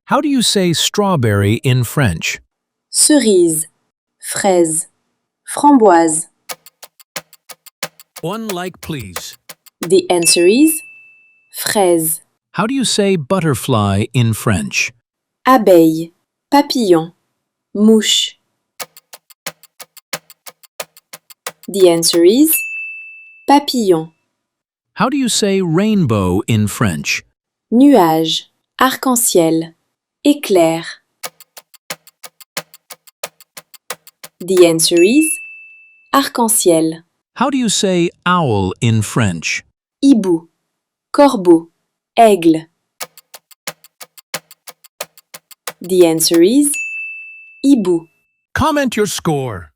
How do you say strawberry in French? Cerise, fraise, framboise. One like, please. The answer is fraise, How do you say butterfly in French? abeille, papillon, mouche. The answer is papillon, How do you say rainbow in French? nuage, arc-en-ciel, éclair. The answer is arc-en-ciel, How do you say owl in French? hibou, corbeau, aigle. The answer is hibou. Comment your score.